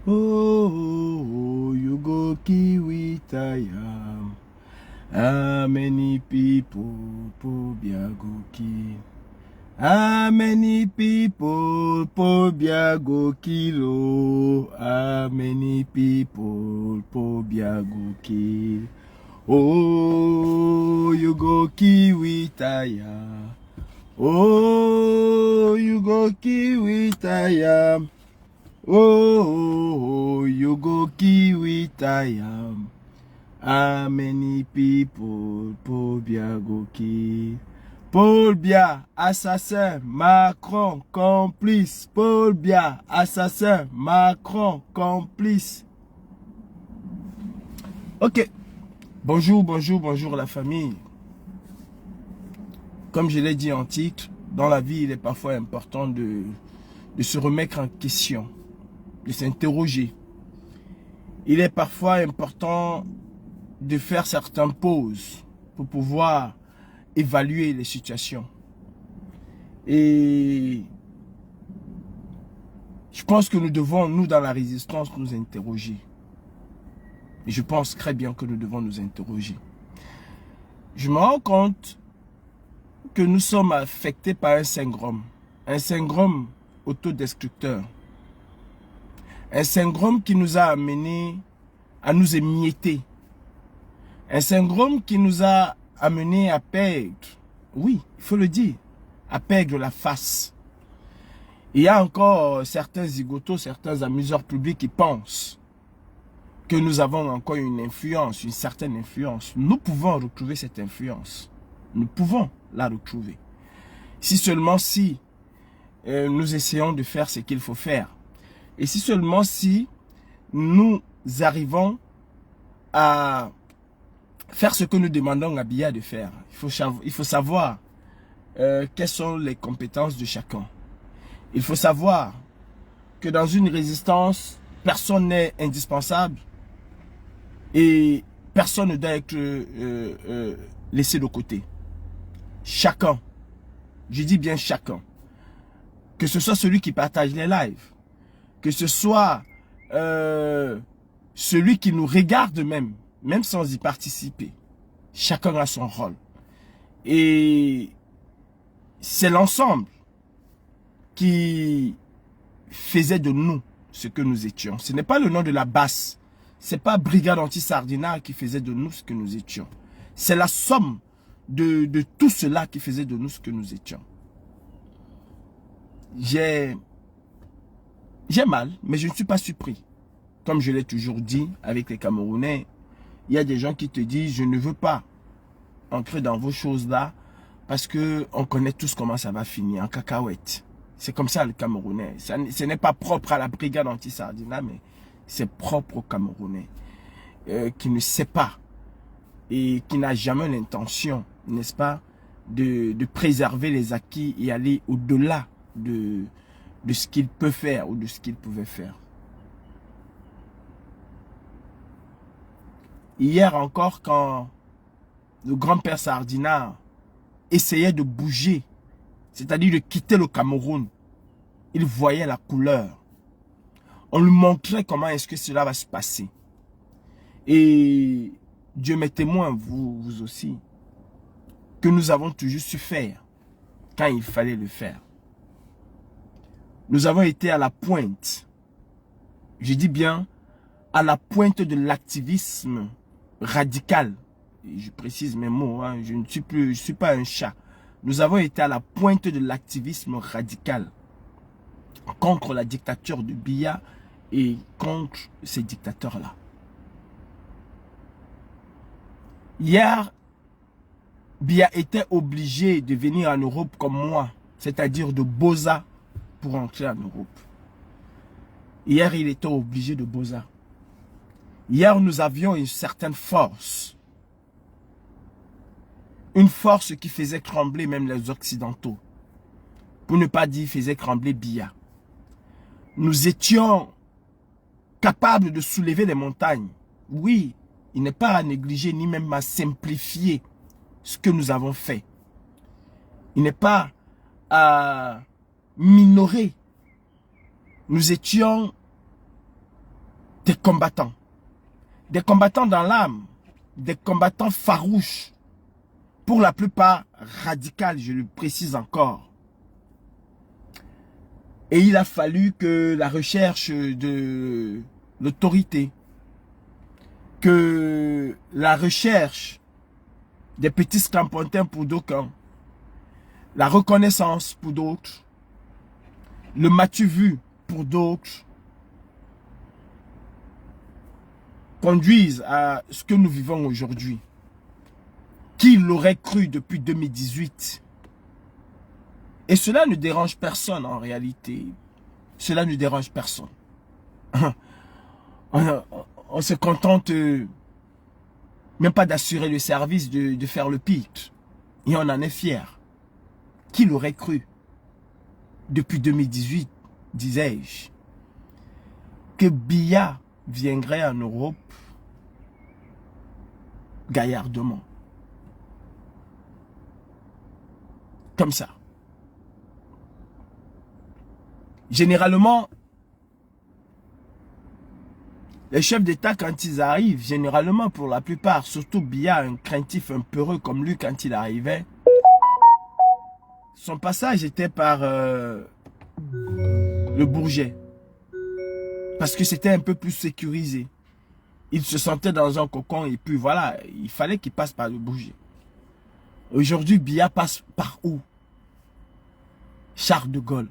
Oh, you go kiwi tayam. How many people pobiagoki? How many people pobiago kilo? How many people pobiagoki? Oh, you go kiwi taya. Oh, you go kiwi taya. Oh, you go kiwi taya. How many people Paul Biya goki? Paul Biya, assassin, Macron, complice. Paul Biya, assassin, Macron, complice. Ok. Bonjour, bonjour, bonjour la famille. Comme je l'ai dit en titre, dans la vie, il est parfois important de se remettre en question, de s'interroger. Il est parfois important de faire certaines pauses pour pouvoir évaluer les situations. Et je pense que nous devons, nous dans la résistance, nous interroger. Et je pense très bien que nous devons nous interroger. Je me rends compte que nous sommes affectés par un syndrome autodestructeur. Un syndrome qui nous a amenés à nous émietter. Un syndrome qui nous a amené à perdre, oui, il faut le dire, à perdre la face. Il y a encore certains zigotos, certains amuseurs publics qui pensent que nous avons encore une influence, une certaine influence. Nous pouvons retrouver cette influence. Nous pouvons la retrouver. Si seulement si nous essayons de faire ce qu'il faut faire. Et si seulement si nous arrivons à faire ce que nous demandons à Biya de faire. Il faut savoir quelles sont les compétences de chacun. Il faut savoir que dans une résistance, personne n'est indispensable et personne ne doit être laissé de côté. Chacun, je dis bien chacun, que ce soit celui qui partage les lives, que ce soit celui qui nous regarde même sans y participer. Chacun a son rôle. Et c'est l'ensemble qui faisait de nous ce que nous étions. Ce n'est pas le nom de la basse. Ce n'est pas Brigade Anti-Sardinat qui faisait de nous ce que nous étions. C'est la somme de tout cela qui faisait de nous ce que nous étions. J'ai mal, mais je ne suis pas surpris. Comme je l'ai toujours dit avec les Camerounais, il y a des gens qui te disent, je ne veux pas entrer dans vos choses-là parce qu'on connaît tous comment ça va finir, en cacahuète. C'est comme ça le Camerounais. Ce n'est pas propre à la Brigade Anti-Sardinat, mais c'est propre aux Camerounais qui ne sait pas et qui n'a jamais l'intention, n'est-ce pas, de préserver les acquis et aller au-delà de ce qu'il peut faire ou de ce qu'il pouvait faire. Hier encore, quand le grand-père Sardinat essayait de bouger, c'est-à-dire de quitter le Cameroun, il voyait la couleur. On lui montrait comment est-ce que cela va se passer. Et Dieu m'est témoin, vous aussi, que nous avons toujours su faire quand il fallait le faire. Nous avons été à la pointe, je dis bien à la pointe de l'activisme radical. Et je précise mes mots, hein, je ne suis pas un chat. Nous avons été à la pointe de l'activisme radical contre la dictature de Biya et contre ces dictateurs-là. Hier, Biya était obligé de venir en Europe comme moi, c'est-à-dire de Boza pour entrer en Europe. Hier, il était obligé de Boza. Hier, nous avions une certaine force. Une force qui faisait trembler même les Occidentaux. Pour ne pas dire faisait trembler Biya. Nous étions capables de soulever les montagnes. Oui, Il n'est pas à négliger ni même à simplifier ce que nous avons fait. Il n'est pas à minorer. Nous étions des combattants. Des combattants dans l'âme. Des combattants farouches. Pour la plupart radicales, je le précise encore. Et il a fallu que la recherche de l'autorité, que la recherche des petits scampontins pour d'aucuns, la reconnaissance pour d'autres, le m'as-tu vu pour d'autres, conduisent à ce que nous vivons aujourd'hui. Qui l'aurait cru depuis 2018? Et cela ne dérange personne en réalité. Cela ne dérange personne. On se contente même pas d'assurer le service, de faire le pic. Et on en est fier. Qui l'aurait cru? Depuis 2018, disais-je, que Biya viendrait en Europe gaillardement. Comme ça. Généralement, les chefs d'État, quand ils arrivent, généralement pour la plupart, surtout Biya, un craintif, un peureux comme lui quand il arrivait, son passage était par le Bourget. Parce que c'était un peu plus sécurisé. Il se sentait dans un cocon et puis voilà, il fallait qu'il passe par le Bourget. Aujourd'hui, Biya passe par où? Charles de Gaulle.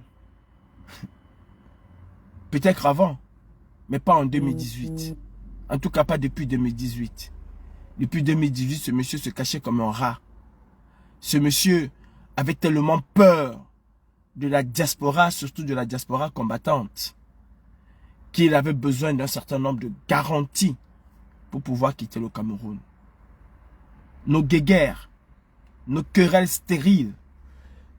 Peut-être avant, mais pas en 2018. En tout cas, pas depuis 2018. Depuis 2018, ce monsieur se cachait comme un rat. Ce monsieur avait tellement peur de la diaspora, surtout de la diaspora combattante, qu'il avait besoin d'un certain nombre de garanties pour pouvoir quitter le Cameroun. Nos guéguerres, nos querelles stériles,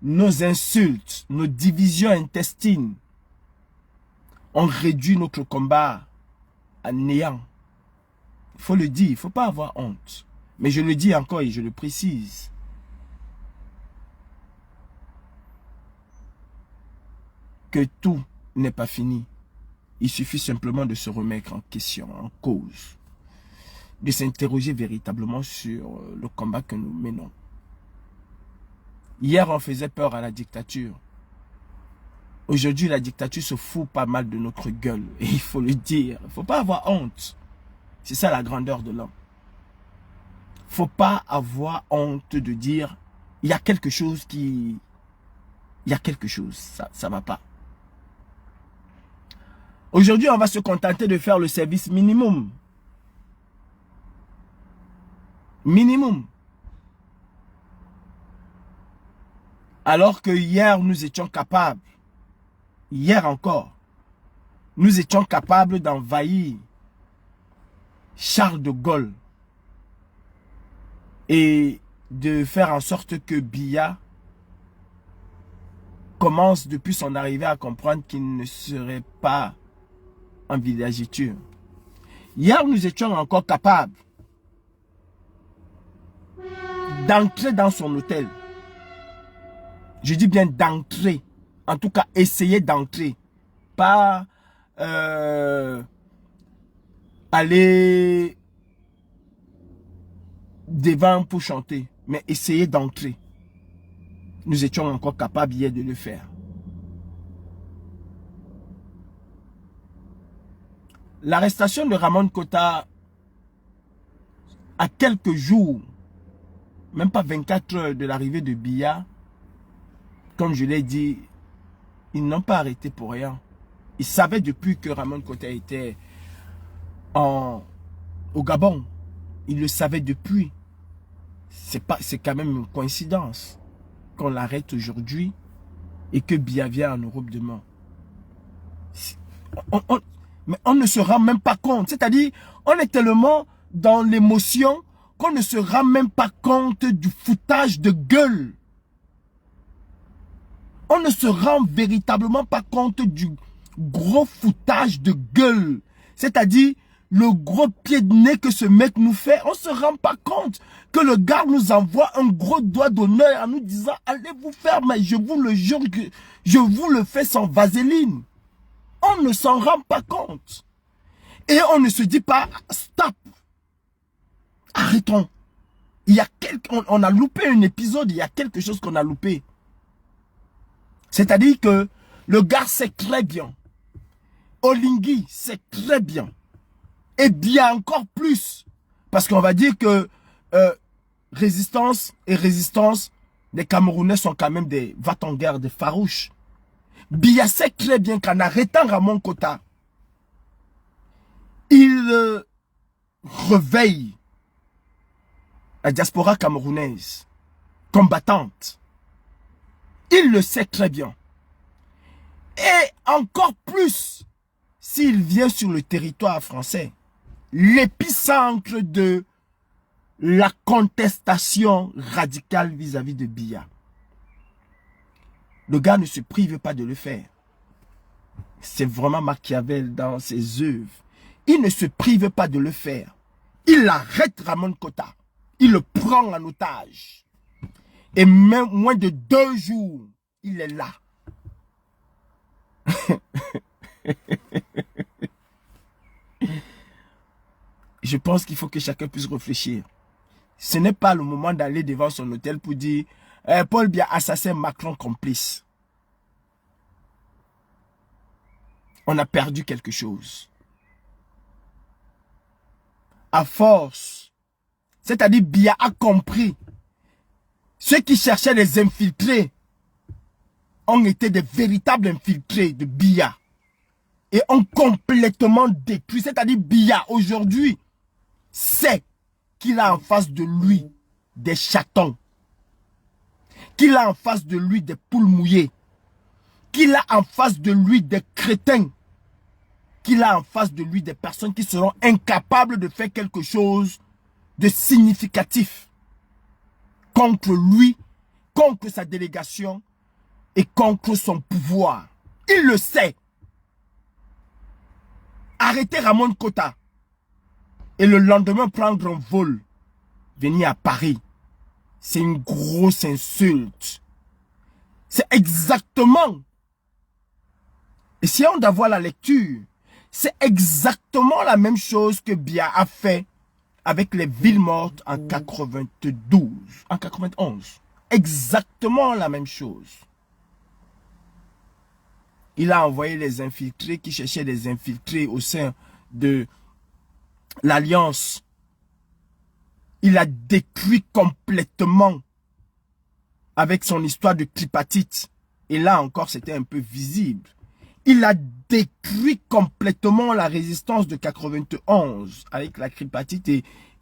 nos insultes, nos divisions intestines ont réduit notre combat à néant. Il faut le dire, il ne faut pas avoir honte. Mais je le dis encore et je le précise. Que tout n'est pas fini. Il suffit simplement de se remettre en question, en cause. De s'interroger véritablement sur le combat que nous menons. Hier, on faisait peur à la dictature. Aujourd'hui, la dictature se fout pas mal de notre gueule. Et il faut le dire. Il ne faut pas avoir honte. C'est ça la grandeur de l'homme. Il ne faut pas avoir honte de dire il y a quelque chose qui... Il y a quelque chose. Ça ne va pas. Aujourd'hui, on va se contenter de faire le service minimum. Minimum. Alors que hier, nous étions capables, hier encore, nous étions capables d'envahir Charles de Gaulle et de faire en sorte que Biya commence depuis son arrivée à comprendre qu'il ne serait pas en villégiature. Hier, nous étions encore capables d'entrer dans son hôtel. Je dis bien d'entrer. En tout cas, essayer d'entrer. Pas aller devant pour chanter. Mais essayer d'entrer. Nous étions encore capables hier de le faire. L'arrestation de Ramon Kota à quelques jours, même pas 24 heures de l'arrivée de Biya, comme je l'ai dit, ils n'ont pas arrêté pour rien. Ils savaient depuis que Ramon Kota était au Gabon. Ils le savaient depuis. C'est quand même une coïncidence qu'on l'arrête aujourd'hui et que Biya vient en Europe demain. Mais on ne se rend même pas compte. C'est-à-dire, on est tellement dans l'émotion qu'on ne se rend même pas compte du foutage de gueule. On ne se rend véritablement pas compte du gros foutage de gueule. C'est-à-dire, le gros pied de nez que ce mec nous fait, on ne se rend pas compte que le gars nous envoie un gros doigt d'honneur en nous disant « Allez vous faire, mais je vous le jure que je vous le fais sans vaseline. » On ne s'en rend pas compte. Et on ne se dit pas « Stop, arrêtons. » On a loupé un épisode, il y a quelque chose qu'on a loupé. C'est-à-dire que le gars sait très bien. Oligui sait très bien. Et bien encore plus. Parce qu'on va dire que résistance, les Camerounais sont quand même des va-t-en-guerre, des farouches. Biya sait très bien qu'en arrêtant Ramon Kota, il réveille la diaspora camerounaise, combattante. Il le sait très bien. Et encore plus, s'il vient sur le territoire français, l'épicentre de la contestation radicale vis-à-vis de Biya. Le gars ne se prive pas de le faire. C'est vraiment Machiavel dans ses œuvres. Il ne se prive pas de le faire. Il arrête Ramon Kota. Il le prend en otage. Et même moins de 2 jours, il est là. Je pense qu'il faut que chacun puisse réfléchir. Ce n'est pas le moment d'aller devant son hôtel pour dire Paul Biya assassin, Macron complice. On a perdu quelque chose. À force, c'est-à-dire Biya a compris. Ceux qui cherchaient les infiltrés ont été des véritables infiltrés de Biya et ont complètement détruit. C'est-à-dire Biya aujourd'hui sait qu'il a en face de lui des chatons, qu'il a en face de lui des poules mouillées, qu'il a en face de lui des crétins, qu'il a en face de lui des personnes qui seront incapables de faire quelque chose de significatif contre lui, contre sa délégation et contre son pouvoir. Il le sait. Arrêter Ramon Kota et le lendemain prendre un vol, venir à Paris, c'est une grosse insulte. C'est exactement, essayons d'avoir la lecture, c'est exactement la même chose que Biya a fait avec les villes mortes en 92, en 91. Exactement la même chose. Il a envoyé les infiltrés qui cherchaient des infiltrés au sein de l'Alliance. Il a détruit complètement avec son histoire de tripatite. Et là encore, c'était un peu visible. Il a détruit complètement la résistance de 91 avec la tripatite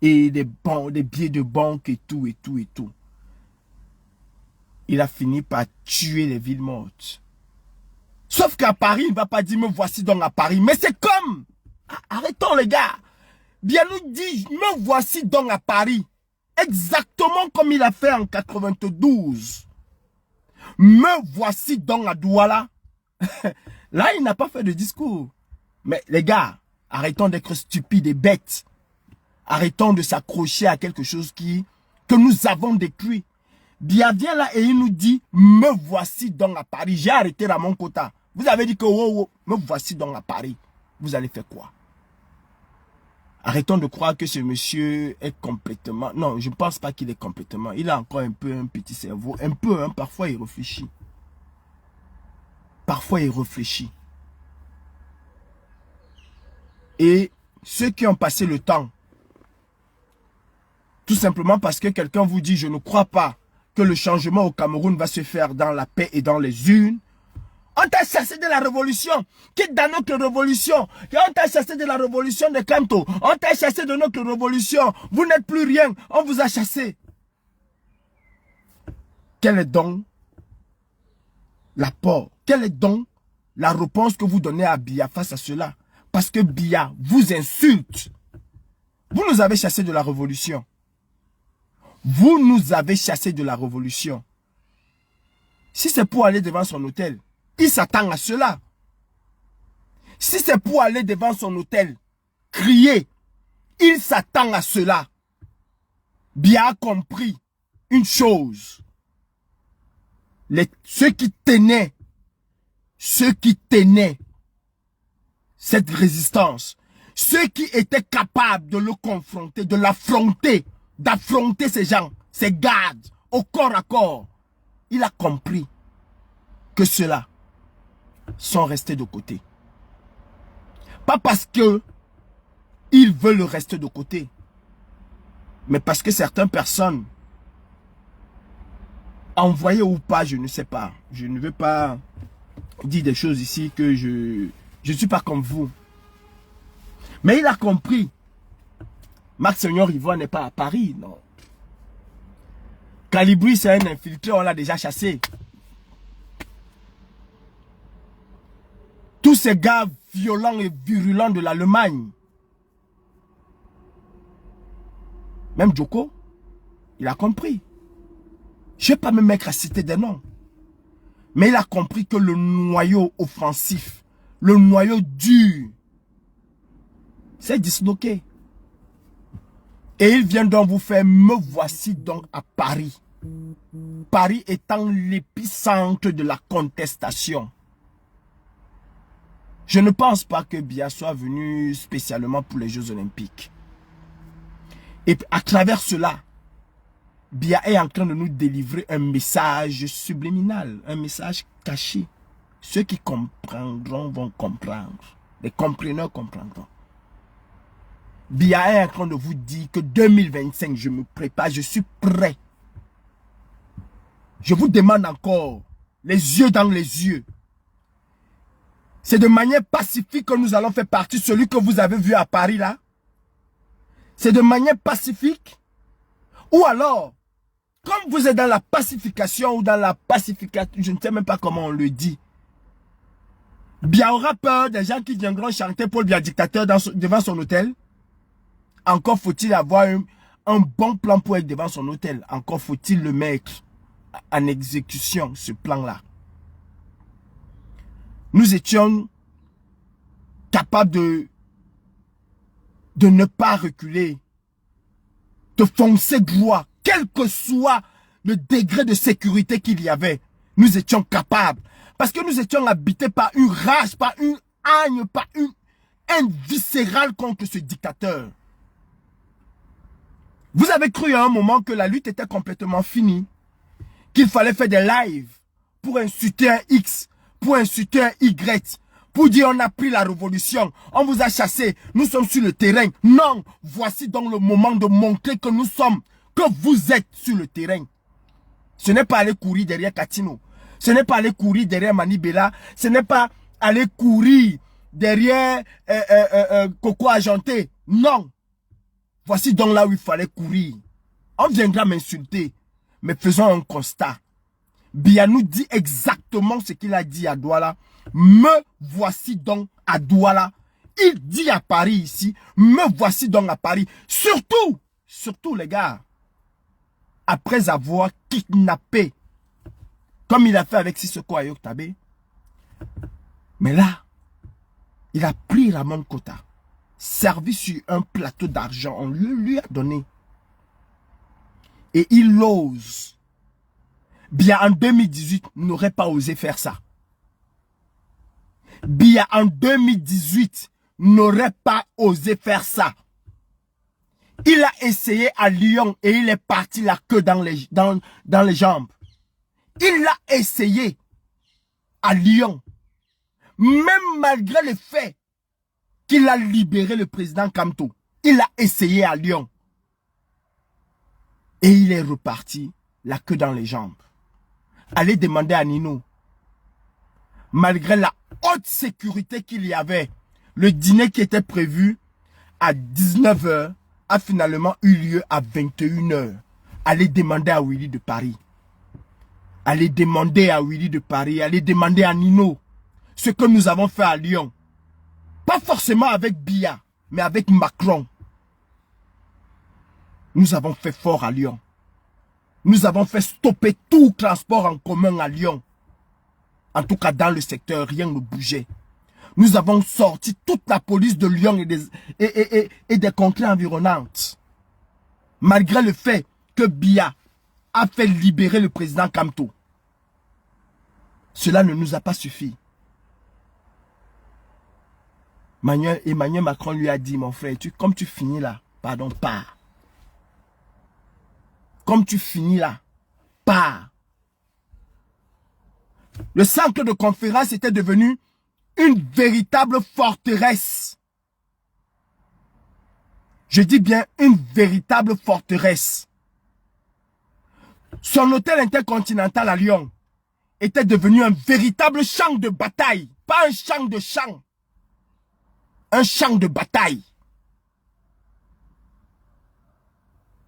et des billets de banque et tout, et tout, et tout. Il a fini par tuer les villes mortes. Sauf qu'à Paris, il ne va pas dire, me voici donc à Paris. Mais c'est comme, arrêtons les gars. Bien nous dit, me voici donc à Paris. Exactement comme il a fait en 92. Me voici donc à Douala. Là, il n'a pas fait de discours. Mais les gars, arrêtons d'être stupides et bêtes. Arrêtons de s'accrocher à quelque chose que nous avons détruit. Biya vient là et il nous dit, me voici donc à Paris. J'ai arrêté Ramon Kota. Vous avez dit que, me voici donc à Paris. Vous allez faire quoi? Arrêtons de croire que ce monsieur est complètement... Non, je ne pense pas qu'il est complètement. Il a encore un peu un petit cerveau. Un peu, hein, parfois il réfléchit. Parfois il réfléchit. Et ceux qui ont passé le temps, tout simplement parce que quelqu'un vous dit, je ne crois pas que le changement au Cameroun va se faire dans la paix et dans les urnes. On t'a chassé de la révolution. Quitte dans notre révolution. On t'a chassé de la révolution de Kanto. On t'a chassé de notre révolution. Vous n'êtes plus rien. On vous a chassé. Quel est donc l'apport? Quelle est donc la réponse que vous donnez à Biya face à cela? Parce que Biya vous insulte. Vous nous avez chassé de la révolution. Vous nous avez chassé de la révolution. Si c'est pour aller devant son hôtel, il s'attend à cela. Si c'est pour aller devant son hôtel, crier. Il s'attend à cela. Biya a compris une chose. Ceux qui tenaient cette résistance, ceux qui étaient capables de le confronter, de l'affronter, d'affronter ces gens, ces gardes, au corps à corps, il a compris que ceux-là sont restés de côté. Pas parce que ils veulent rester de côté, mais parce que certaines personnes, envoyées ou pas, je ne sais pas. Je ne veux pas dire des choses ici que je ne suis pas comme vous. Mais il a compris. Max Seigneur Ivoire n'est pas à Paris, non. Calibri, c'est un infiltré, on l'a déjà chassé. Tous ces gars violents et virulents de l'Allemagne. Même Joko, il a compris. Je ne vais pas me mettre à citer des noms. Mais il a compris que le noyau offensif, le noyau dur, c'est disloqué. Et il vient donc vous faire, me voici donc à Paris. Paris étant l'épicentre de la contestation. Je ne pense pas que Biya soit venu spécialement pour les Jeux Olympiques. Et à travers cela, Biya est en train de nous délivrer un message subliminal, un message caché. Ceux qui comprendront vont comprendre. Les compreneurs comprendront. Biya est en train de vous dire que 2025, je me prépare, je suis prêt. Je vous demande encore, les yeux dans les yeux. C'est de manière pacifique que nous allons faire partie, celui que vous avez vu à Paris là. C'est de manière pacifique. Ou alors, comme vous êtes dans la pacification ou dans la pacification, je ne sais même pas comment on le dit. Biya aura peur des gens qui viendront chanter Paul Biya dictateur devant son hôtel. Encore faut-il avoir un bon plan pour être devant son hôtel. Encore faut-il le mettre en exécution, ce plan-là. Nous étions capables de ne pas reculer, de foncer droit, quel que soit le degré de sécurité qu'il y avait. Nous étions capables. Parce que nous étions habités par une rage, par une haine, par une haine viscérale contre ce dictateur. Vous avez cru à un moment que la lutte était complètement finie, qu'il fallait faire des lives pour insulter un X, pour insulter un Y, pour dire on a pris la révolution, on vous a chassé, nous sommes sur le terrain. Non, voici donc le moment de montrer que nous sommes, que vous êtes sur le terrain. Ce n'est pas aller courir derrière Katino, ce n'est pas aller courir derrière Manibela, ce n'est pas aller courir derrière Coco Argenté. Non. Voici donc là où il fallait courir. On viendra m'insulter, mais faisons un constat. Biya nous dit exactement ce qu'il a dit à Douala. Me voici donc à Douala. Il dit à Paris ici, me voici donc à Paris. Surtout les gars, après avoir kidnappé, comme il a fait avec Sissoko Ayok Tabe, mais là, il a pris Ramon Kota, servi sur un plateau d'argent, on lui a donné. Et il ose. Biya en 2018 n'aurait pas osé faire ça. Biya en 2018 n'aurait pas osé faire ça. Il a essayé à Lyon et il est parti la queue dans les jambes. Il a essayé à Lyon. Même malgré le fait qu'il a libéré le président Kamto. Il a essayé à Lyon. Et il est reparti la queue dans les jambes. Allez demander à Nino. Malgré la haute sécurité qu'il y avait, le dîner qui était prévu à 19 h a finalement eu lieu à 21 h. Allez demander à Willy de Paris. Allez demander à Willy de Paris. Allez demander à Nino. Ce que nous avons fait à Lyon. Pas forcément avec Biya, mais avec Macron. Nous avons fait fort à Lyon. Nous avons fait stopper tout transport en commun à Lyon. En tout cas, dans le secteur, rien ne bougeait. Nous avons sorti toute la police de Lyon et des contrées environnantes. Malgré le fait que Biya a fait libérer le président Kamto. Cela ne nous a pas suffi. Emmanuel Macron lui a dit, mon frère, comme tu finis là, pardon, pars. Comme tu finis là, pars. Le centre de conférence était devenu une véritable forteresse. Je dis bien une véritable forteresse. Son hôtel intercontinental à Lyon était devenu un véritable champ de bataille. Pas un champ de champ. Un champ de bataille.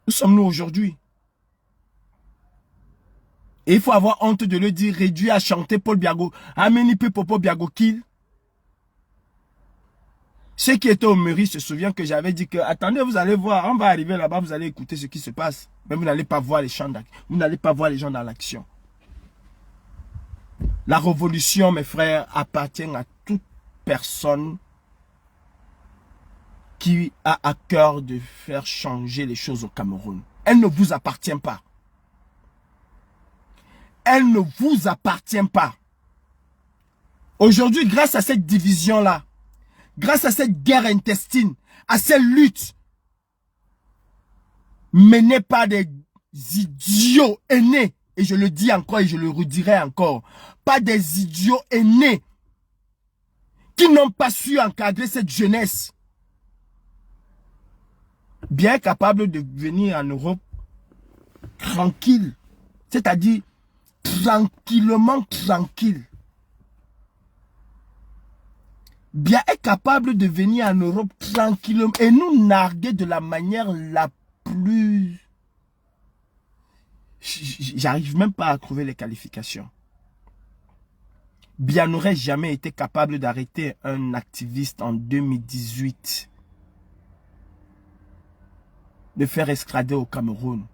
Où sommes-nous aujourd'hui? Et il faut avoir honte de le dire, réduit à chanter Paul Biago, Amenipe Popo Biago Kill. Ceux qui étaient au mairie se souviennent que j'avais dit que, attendez, vous allez voir, on va arriver là-bas, vous allez écouter ce qui se passe. Mais vous n'allez pas voir les champs d'action. Vous n'allez pas voir les gens dans l'action. La révolution, mes frères, appartient à toute personne qui a à cœur de faire changer les choses au Cameroun. Elle ne vous appartient pas. Elle ne vous appartient pas. Aujourd'hui, grâce à cette division-là, grâce à cette guerre intestine, à cette lutte menée par des idiots aînés, et je le dis encore et je le redirai encore, pas des idiots aînés qui n'ont pas su encadrer cette jeunesse, bien capable de venir en Europe tranquille, c'est-à-dire tranquillement tranquille. Bien est capable de venir en Europe tranquillement et nous narguer de la manière la plus... J'arrive même pas à trouver les qualifications. Bien n'aurait jamais été capable d'arrêter un activiste en 2018, de faire extrader au Cameroun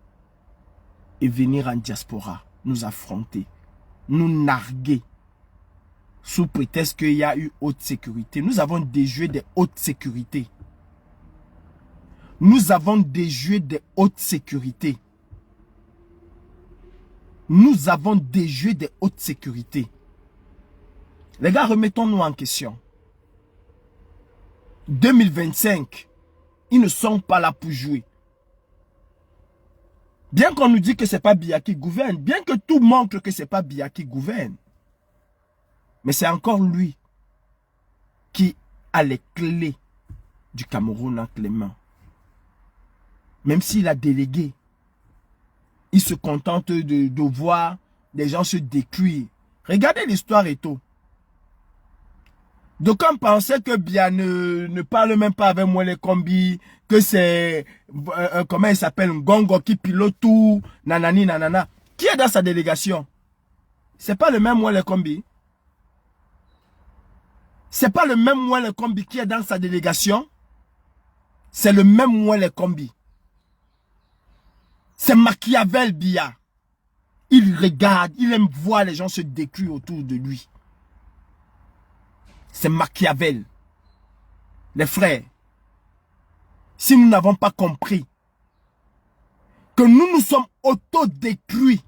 et venir en diaspora, nous affronter, nous narguer, sous prétexte qu'il y a eu haute sécurité. Nous avons déjoué des hautes sécurités. Nous avons déjoué des hautes sécurités. Nous avons déjoué des hautes sécurités. Les gars, remettons-nous en question. 2025, ils ne sont pas là pour jouer. Bien qu'on nous dise que ce n'est pas Biya qui gouverne, bien que tout montre que ce n'est pas Biya qui gouverne, mais c'est encore lui qui a les clés du Cameroun entre les mains. Même s'il a délégué, il se contente de voir des gens se détruire. Regardez l'histoire et tout. D'aucuns pensaient que Biya ne parle même pas avec moi les combis, que c'est, comment il s'appelle, Ngongo qui pilote tout, nanani, nanana. Qui est dans sa délégation? C'est pas le même moi les combis. C'est pas le même moi les combis qui est dans sa délégation. C'est le même moi les combis. C'est Machiavel Biya. Il regarde, il aime voir les gens se détruire autour de lui. C'est Machiavel. Les frères, si nous n'avons pas compris que nous nous sommes autodétruits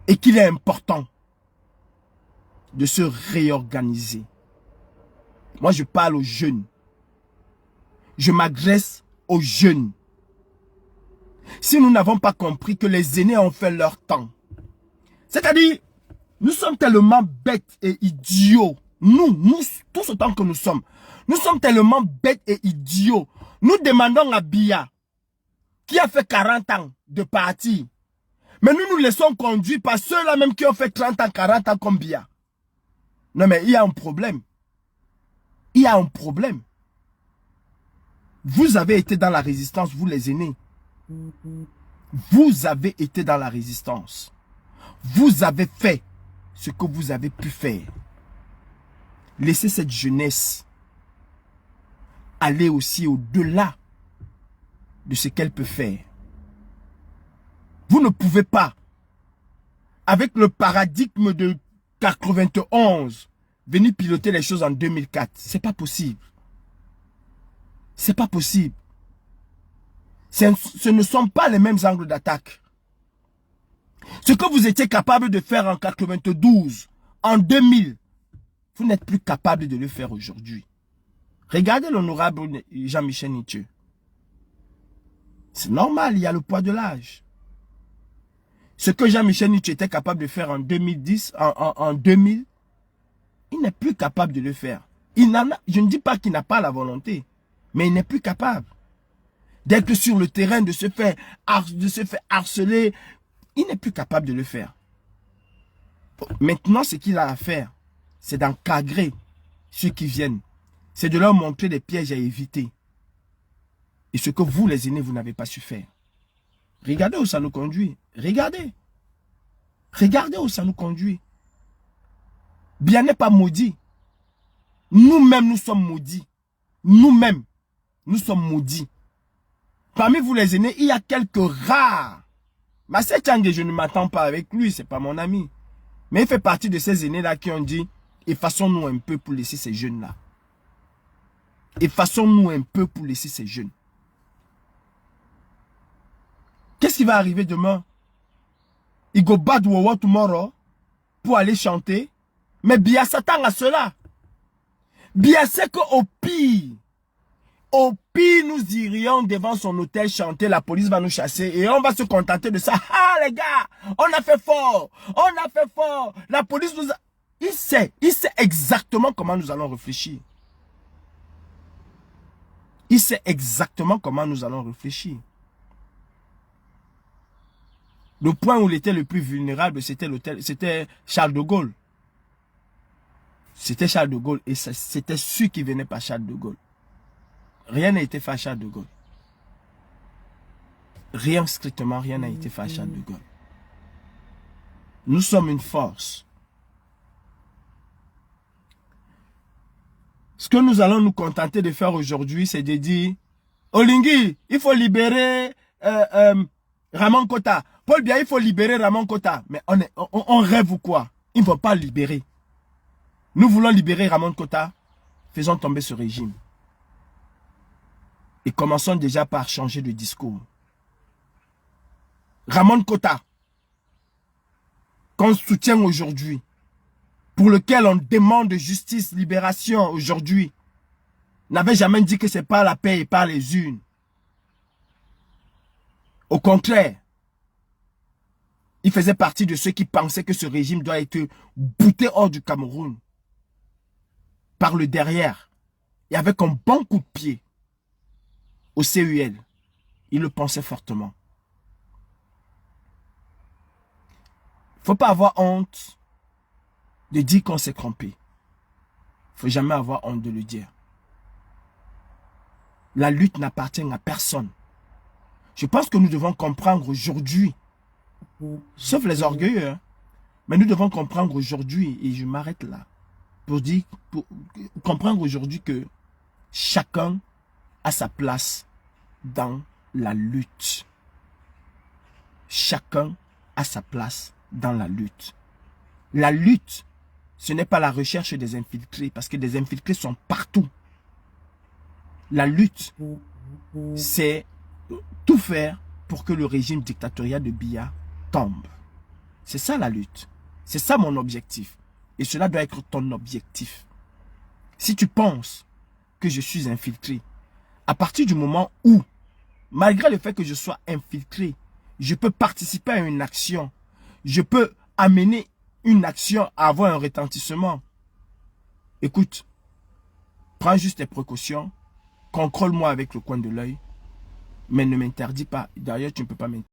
et qu'il est important de se réorganiser. Moi, je parle aux jeunes. Je m'adresse aux jeunes. Si nous n'avons pas compris que les aînés ont fait leur temps, c'est-à-dire, nous sommes tellement bêtes et idiots. Nous, tous autant que nous sommes tellement bêtes et idiots. Nous demandons à Biya, qui a fait 40 ans de partir, mais nous nous laissons conduire par ceux-là même qui ont fait 30 ans, 40 ans comme Biya. Non mais il y a un problème. Il y a un problème. Vous avez été dans la résistance, vous les aînés. Vous avez été dans la résistance. Vous avez fait ce que vous avez pu faire. Laissez cette jeunesse aller aussi au-delà de ce qu'elle peut faire. Vous ne pouvez pas, avec le paradigme de 91, venir piloter les choses en 2004. C'est pas possible. C'est pas possible. Ce ne sont pas les mêmes angles d'attaque. Ce que vous étiez capable de faire en 92, en 2000, vous n'êtes plus capable de le faire aujourd'hui. Regardez l'honorable Jean-Michel Nithieu. C'est normal, il y a le poids de l'âge. Ce que Jean-Michel Nithieu était capable de faire en 2010, en 2000, il n'est plus capable de le faire. Je ne dis pas qu'il n'a pas la volonté, mais il n'est plus capable. D'être sur le terrain, de se faire harceler, il n'est plus capable de le faire. Maintenant, ce qu'il a à faire, c'est d'encadrer ceux qui viennent. C'est de leur montrer des pièges à éviter. Et ce que vous, les aînés, vous n'avez pas su faire. Regardez où ça nous conduit. Regardez. Regardez où ça nous conduit. Bien n'est pas maudit. Nous-mêmes, nous sommes maudits. Nous-mêmes, nous sommes maudits. Parmi vous, les aînés, il y a quelques rares. Massé Tchangé, je ne m'attends pas avec lui, c'est pas mon ami. Mais il fait partie de ces aînés-là qui ont dit, effaçons-nous un peu pour laisser ces jeunes-là. Effaçons-nous un peu pour laisser ces jeunes. Qu'est-ce qui va arriver demain? Il go bad Wawa tomorrow pour aller chanter. Mais bien s'attend à cela. Bien c'est qu'au pire, nous irions devant son hôtel chanter, la police va nous chasser et on va se contenter de ça. Ah les gars, on a fait fort, la police nous a... Il sait exactement comment nous allons réfléchir. Il sait exactement comment nous allons réfléchir. Le point où il était le plus vulnérable, c'était Charles de Gaulle. C'était Charles de Gaulle et c'était sûr qu'il venait par Charles de Gaulle. Rien n'a été fait à Charles de Gaulle. Rien, strictement rien n'a été fait à Charles de Gaulle. Nous sommes une force. Ce que nous allons nous contenter de faire aujourd'hui, c'est de dire, Olingi, il faut libérer Ramon Kota. Paul Biya, il faut libérer Ramon Kota. Mais on rêve ou quoi? Ils ne vont pas libérer. Nous voulons libérer Ramon Kota. Faisons tomber ce régime. Et commençons déjà par changer de discours. Ramon Kota, qu'on soutient aujourd'hui, pour lequel on demande justice, libération aujourd'hui, n'avait jamais dit que c'est par la paix et par les urnes. Au contraire, il faisait partie de ceux qui pensaient que ce régime doit être bouté hors du Cameroun. Par le derrière. Et avec un bon coup de pied au CUL. Il le pensait fortement. Il ne faut pas avoir honte de dire qu'on s'est trompé. Il ne faut jamais avoir honte de le dire. La lutte n'appartient à personne. Je pense que nous devons comprendre aujourd'hui, sauf les orgueilleux, hein, mais nous devons comprendre aujourd'hui, et je m'arrête là, pour comprendre aujourd'hui que chacun a sa place dans la lutte. Chacun a sa place dans la lutte. La lutte, ce n'est pas la recherche des infiltrés, parce que des infiltrés sont partout. La lutte, c'est tout faire pour que le régime dictatorial de Biya tombe. C'est ça la lutte. C'est ça mon objectif. Et cela doit être ton objectif. Si tu penses que je suis infiltré, à partir du moment où, malgré le fait que je sois infiltré, je peux participer à une action, je peux amener une action à avoir un retentissement. Écoute, prends juste tes précautions, contrôle-moi avec le coin de l'œil, mais ne m'interdis pas. D'ailleurs, tu ne peux pas m'interdire.